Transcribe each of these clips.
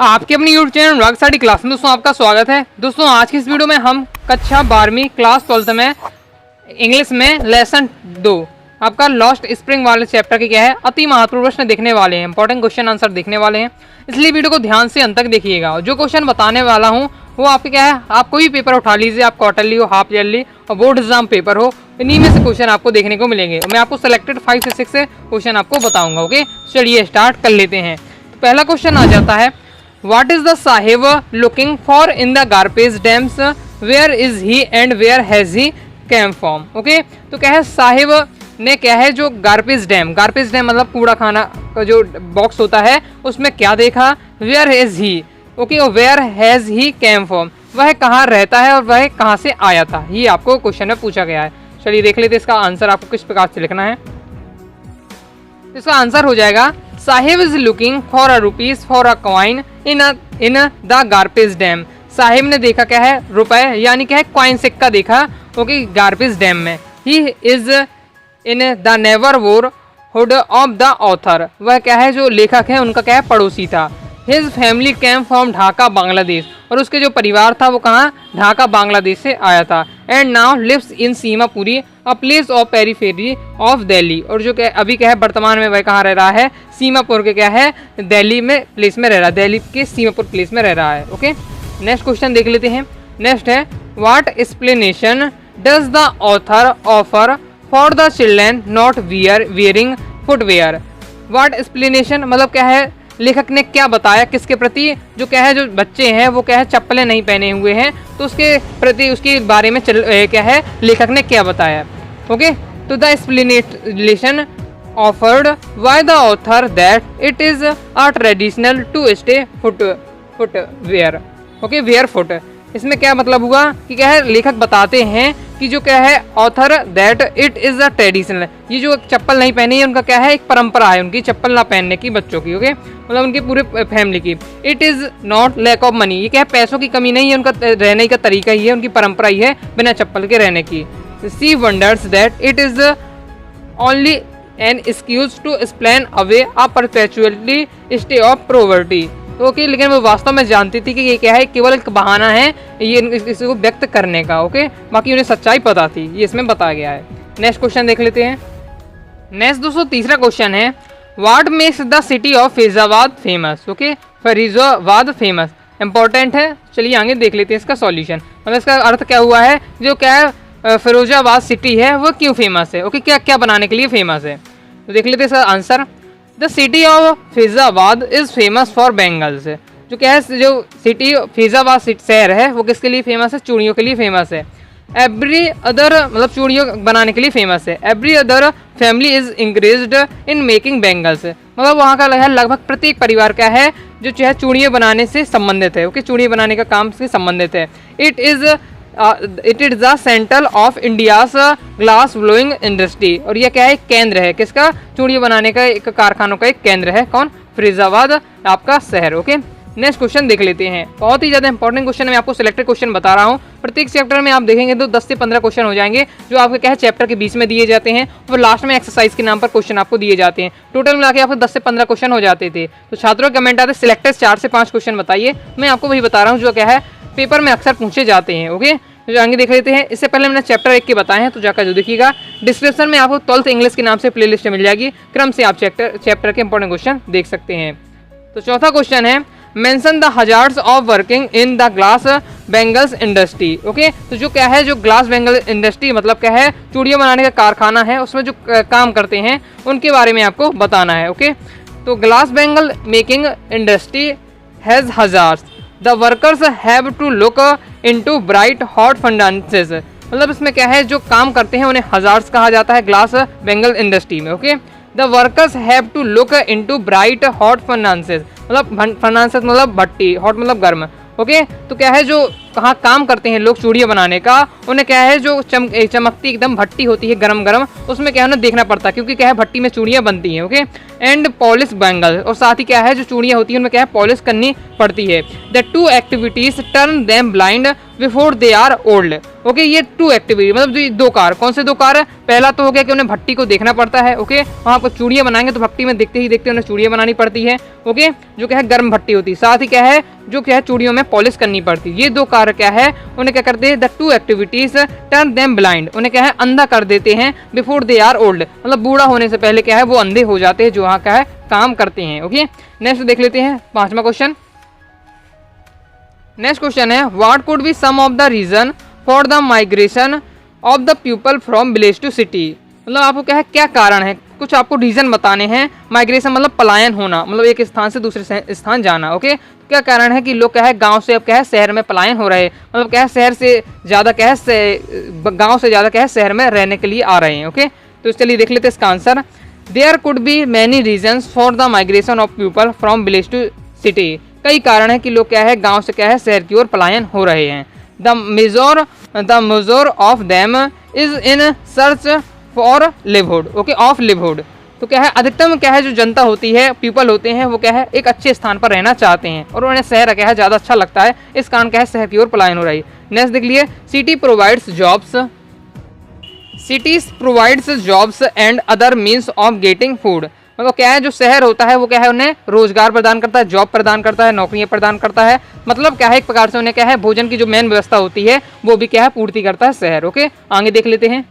आपके अपनी YouTube channel अनुराग साडी class में दोस्तों आपका स्वागत है। दोस्तों आज की इस वीडियो में हम कक्षा 12वीं क्लास 12th में इंग्लिश में लेसन 2 आपका लॉस्ट स्प्रिंग वाले चैप्टर के क्या है अति महत्वपूर्ण प्रश्न देखने वाले हैं, इंपॉर्टेंट क्वेश्चन आंसर देखने वाले हैं। इसलिए वीडियो को ध्यान से अंत तक देखिएगा। और जो क्वेश्चन बताने वाला हूँ वो आपके क्या है, आप कोई भी पेपर उठा लीजिए, आप क्वार्टरली हो, हाफ ईयरली और बोर्ड एग्जाम पेपर हो, इन्हीं में से क्वेश्चन आपको देखने को मिलेंगे। मैं आपको सेलेक्टेड 5 से 6 से क्वेश्चन आपको बताऊंगा। ओके, चलिए स्टार्ट कर लेते हैं। तो पहला क्वेश्चन आ जाता है, What is the Sahib looking for in the garbage dams? Where is he and where has he came from? Okay, तो क्या है, साहिब ने क्या है जो गार्बेज डैम मतलब कूड़ा खाना का जो बॉक्स होता है उसमें क्या देखा, वेयर इज ही, ओके, और where has he came from, वह कहाँ रहता है और वह कहाँ से आया था, ये आपको क्वेश्चन में पूछा गया है। चलिए देख लेते हैं इसका आंसर आपको किस प्रकार से लिखना है। इसका आंसर हो जाएगा, Sahib is looking for a rupees for a coin in the garbage dam. Sahib ने देखा क्या है, रुपए यानी क्या है कॉइन सिक्का देखा, ओके, गार्बेज डैम में। He is in the never वोर हुड ऑफ द ऑथर, वह क्या है जो लेखक है उनका क्या है पड़ोसी था। His family came from Dhaka Bangladesh, और उसके जो परिवार था वो कहाँ, ढाका बांग्लादेश से आया था। And now lives in Seemapuri a place of periphery of Delhi, और जो क्या अभी क्या है वर्तमान में वह कहाँ रह रहा है, सीमापुर के क्या है दिल्ली में प्लेस में रह रहा है, दिल्ली के सीमापुर प्लेस में रह रहा है। ओके, नेक्स्ट क्वेश्चन देख लेते हैं। नेक्स्ट है, what explanation does the author offer for the children not wearing footwear. What explanation मतलब क्या है, लेखक ने क्या बताया किसके प्रति, जो क्या है जो बच्चे हैं वो क्या है चप्पलें नहीं पहने हुए हैं, तो उसके प्रति उसके बारे में क्या है लेखक ने क्या बताया। ओके, तो the explanation offered by the author that it is a traditional to stay footwear, okay, wear foot. इसमें क्या मतलब हुआ कि क्या है लेखक बताते हैं कि जो क्या है author that it is a traditional, ये जो चप्पल नहीं पहनी है उनका क्या है एक परंपरा है उनकी चप्पल ना पहनने की बच्चों की। ओके, मतलब उनकी पूरे फैमिली की। It is not lack of money, ये क्या है पैसों की कमी नहीं है, उनका रहने का तरीका ही है, उनकी परंपरा ही है बिना चप्पल के रहने की। She wonders that it is only an excuse to explain away a perpetually stay of poverty. Okay, लेकिन वो वास्तव में जानती थी कि ये क्या है केवल एक बहाना है ये इसी को व्यक्त करने का। ओके, बाकी उन्हें सच्चाई पता थी, ये इसमें बताया गया है। नेक्स्ट क्वेश्चन देख लेते हैं। नेक्स्ट दोस्तों तीसरा क्वेश्चन है, what makes the city of Faizabad famous. Okay, Faizabad famous important है। चलिए आगे देख लेते हैं इसका सॉल्यूशन, मतलब इसका अर्थ क्या हुआ है, जो क्या है फिरोजाबाद सिटी है वो क्यों फेमस है। ओके, क्या क्या बनाने के लिए फेमस है, तो देख लेते हैं इसका answer. The city of Faizabad is famous for bangles, जो क्या है जो सिटी फैजाबाद शहर है वो किसके लिए फेमस है, चूड़ियों के लिए फेमस है। एवरी अदर मतलब चूड़ियों बनाने के लिए फेमस है। Every other family is engaged in making bangles, मतलब वहाँ का लगभग प्रत्येक परिवार क्या है जो चाहे चूड़ियाँ बनाने से संबंधित है। ओके, चूड़ियाँ बनाने का काम से संबंधित है। It is the centre of India's glass blowing industry, और यह क्या है एक केंद्र है किसका, चूड़ियाँ बनाने का एक कारखानों का एक केंद्र है कौन, फरीजाबाद आपका शहर। ओके, नेक्स्ट क्वेश्चन देख लेते हैं। बहुत ही ज़्यादा इंपॉर्टेंट क्वेश्चन मैं आपको सिलेक्टेड क्वेश्चन बता रहा हूँ। प्रत्येक चैप्टर में आप देखेंगे तो 10 से 15 क्वेश्चन हो जाएंगे जो आपके क्या है चैप्टर के बीच में दिए जाते हैं, और लास्ट में एक्सरसाइज के नाम पर क्वेश्चन आपको दिए जाते हैं। टोटल मिला के आपको 10 से 15 क्वेश्चन हो जाते थे। तो छात्रों के कमेंट आते सिलेक्टेड 4 से 5 क्वेश्चन बताइए, मैं आपको वही बता रहा हूँ जो क्या है पेपर में अक्सर पूछे जाते हैं। ओके, तो आगे देख लेते हैं। इससे पहले मैंने चैप्टर 1 के बताए हैं, तो जाकर जो देखिएगा डिस्क्रिप्शन में आपको 12th इंग्लिश के नाम से प्लेलिस्ट मिल जाएगी, क्रम से आप चैप्टर के इंपॉर्टेंट क्वेश्चन देख सकते हैं। तो चौथा क्वेश्चन है, mention the hazards of working in the glass bangles industry. Okay, तो जो क्या है जो ग्लास बैंगल इंडस्ट्री मतलब क्या है चूड़ियाँ बनाने का कारखाना है, उसमें जो काम करते हैं उनके बारे में आपको बताना है। ओके, तो glass bangle making industry has hazards, the workers have to look into bright hot furnaces, मतलब इसमें क्या है जो काम करते हैं उन्हें हजार्ड्स कहा जाता है ग्लास बैंगल इंडस्ट्री में। Okay, the workers have to look into bright hot furnaces, मतलब फर्नेसेस मतलब भट्टी, हॉट मतलब गर्म। ओके, तो क्या है जो कहाँ काम करते हैं लोग चूड़ियाँ बनाने का, उन्हें क्या है जो चमकती एकदम भट्टी होती है गरम गरम, उसमें क्या है उन्हें देखना पड़ता है, क्योंकि क्या है भट्टी में चूड़ियाँ बनती हैं। ओके, एंड पॉलिश बैंगल, और साथ ही क्या है जो चूड़ियाँ होती हैं उनमें क्या है पॉलिश करनी पड़ती है। The two activities turn them blind before they are old. Okay, ये टू एक्टिविटी मतलब जो दो कार, कौन से दो कार? पहला तो हो गया कि उन्हें भट्टी को देखना पड़ता है। ओके, वहाँ पर चूड़ियाँ बनाएंगे तो भट्टी में देखते ही देखते उन्हें चूड़ियाँ बनानी पड़ती है। ओके, जो क्या है गर्म भट्टी होती है, साथ ही क्या है जो क्या है चूड़ियों में पॉलिश करनी पड़ती है। ये दो कार्य क्या है उन्हें क्या करते हैं, the two activities turn them blind, उन्हें क्या है अंधा कर देते हैं, बिफोर दे आर ओल्ड मतलब बूढ़ा होने से पहले क्या है वो अंधे हो जाते हैं जो वहाँ क्या है काम करते हैं। ओके, नेक्स्ट देख लेते हैं 5वां क्वेश्चन। नेक्स्ट क्वेश्चन है what could be some of the reason for the migration of the people from village to city, मतलब आपको क्या है क्या कारण है, कुछ आपको रीजन बताने हैं। माइग्रेशन मतलब पलायन होना, मतलब एक स्थान से दूसरे स्थान जाना। ओके, तो क्या कारण है कि लोग क्या है गांव से अब क्या है शहर में पलायन हो रहे हैं, मतलब क्या है शहर से ज़्यादा क्या है गांव से ज़्यादा क्या है शहर में रहने के लिए आ रहे हैं। ओके, तो चलिए देख लेते हैं इसका answer. There could be many reasons for the migration of people from village to city, कई कारण है कि लोग क्या है गांव से क्या है शहर की ओर पलायन हो रहे हैं। The major of them is in search for livelihood. Okay, of livelihood, तो क्या है अधिकतम क्या है जो जनता होती है, पीपल होते हैं, वो क्या है एक अच्छे स्थान पर रहना चाहते हैं और उन्हें शहर क्या है ज़्यादा अच्छा लगता है, इस कारण क्या है शहर की ओर पलायन हो रही है। नेक्स्ट देख लिए, city provides jobs, cities provides jobs and other means of getting food, मतलब क्या है जो शहर होता है वो क्या है उन्हें रोजगार प्रदान करता है, जॉब प्रदान करता है, नौकरियां प्रदान करता है, मतलब क्या है एक प्रकार से उन्हें क्या है भोजन की जो मेन व्यवस्था होती है वो भी क्या है पूर्ति करता है शहर। ओके, आगे देख लेते हैं।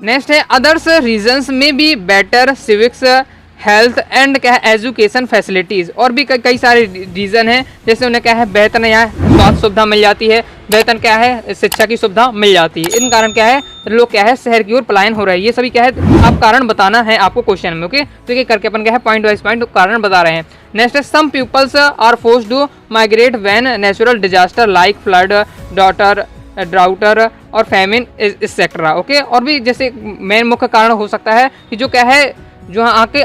नेक्स्ट है अदर्स रीजंस में be better civics health and क्या है एजुकेशन फैसिलिटीज़, और भी कई सारे रीज़न हैं, जैसे उन्हें क्या है बेहतर यहाँ स्वास्थ्य सुविधा मिल जाती है, बेहतर क्या है शिक्षा की सुविधा मिल जाती है, इन कारण क्या है लोग क्या है शहर की ओर पलायन हो रहे हैं। ये सभी क्या है आप कारण बताना है आपको क्वेश्चन में। ओके, तो ये करके अपन क्या है पॉइंट वाइज पॉइंट कारण बता रहे हैं। नेक्स्ट है some peoples are forced to migrate when natural disaster like flood drought और फैमिन एक्सेट्रा। ओके, और भी जैसे मेन मुख्य कारण हो सकता है कि जो क्या है जो आके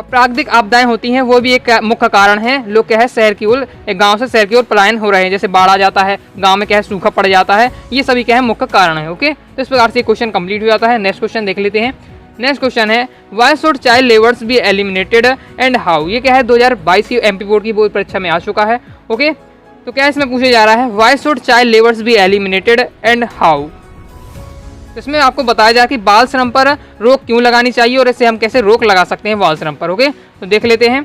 प्राकृतिक आपदाएं होती हैं वो भी एक मुख्य कारण है, लोग क्या है शहर की ओर गांव से शहर की ओर पलायन हो रहे हैं, जैसे बाढ़ आ जाता है, गांव में क्या है सूखा पड़ जाता है, ये सभी क्या है मुख्य कारण है। ओके, तो इस प्रकार से क्वेश्चन कंप्लीट हो जाता है। नेक्स्ट क्वेश्चन देख लेते हैं। नेक्स्ट क्वेश्चन है why should child labours be eliminated and how, ये क्या है 2022 की एमपी बोर्ड की बोर्ड परीक्षा में आ चुका है। ओके, तो क्या इसमें पूछा जा रहा है why should child labours be eliminated and how, इसमें आपको बताया जाए कि बाल श्रम पर रोक क्यों लगानी चाहिए और इसे हम कैसे रोक लगा सकते हैं बाल श्रम पर। ओके, तो देख लेते हैं।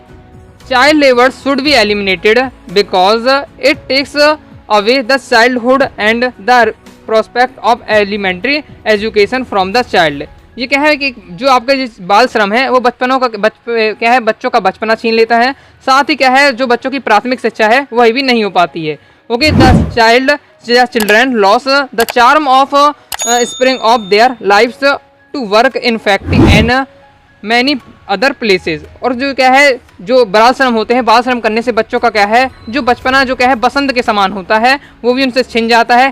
Child labour should be eliminated because it takes away the childhood and the prospect of elementary education from the child, ये क्या है कि जो आपका जिस बाल श्रम है वो क्या है बच्चों का बचपना छीन लेता है, साथ ही क्या है जो बच्चों की प्राथमिक शिक्षा है वह भी नहीं हो पाती है। Okay, the children loss the charm of spring of their lives to work in factory and many other places, और जो क्या है जो बाल श्रम होते हैं, बाल श्रम करने से बच्चों का क्या है जो बचपना जो क्या है बसंत के समान होता है वो भी उनसे छिन जाता है।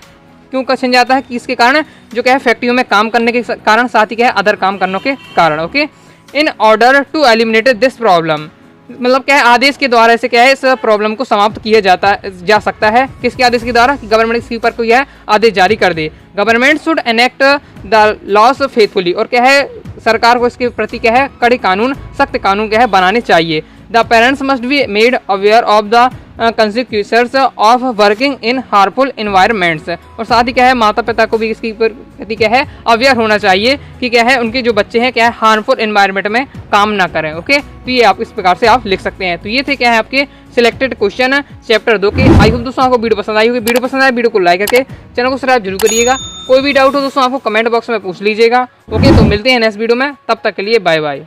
क्यों का छिन जाता है कि इसके कारण जो क्या है फैक्ट्रियों में काम करने के कारण, साथ ही क्या है अदर काम करने के कारण। Okay, in order to eliminate this problem, मतलब क्या है आदेश के द्वारा ऐसे क्या है इस प्रॉब्लम को समाप्त किया जा सकता है, किसके आदेश के द्वारा, गवर्नमेंट इसके ऊपर कोई है आदेश जारी कर दे। Government should enact the laws faithfully, और क्या है सरकार को इसके प्रति क्या है कड़े कानून, सख्त कानून क्या है बनाने चाहिए। The parents must be made aware of the consequences of working in harmful environments, और साथ ही क्या है माता पिता को भी इसकी प्रति क्या है अवेयर होना चाहिए कि क्या है उनके जो बच्चे हैं क्या है हार्मफुल इन्वायरमेंट में काम ना करें। ओके, तो ये आप इस प्रकार से आप लिख सकते हैं। तो ये थे क्या है आपके सिलेक्टेड क्वेश्चन चैप्टर 2 के। आई होप दोस्तों आपको वीडियो पसंद आई होगी, वीडियो पसंद आए वीडियो को लाइक करके चैनल को सब्सक्राइब जरूर करिएगा। कोई भी डाउट हो दोस्तों आपको कमेंट बॉक्स में पूछ लीजिएगा। ओके, तो मिलते हैं नेक्स्ट वीडियो में, तब तक के लिए बाय बाय।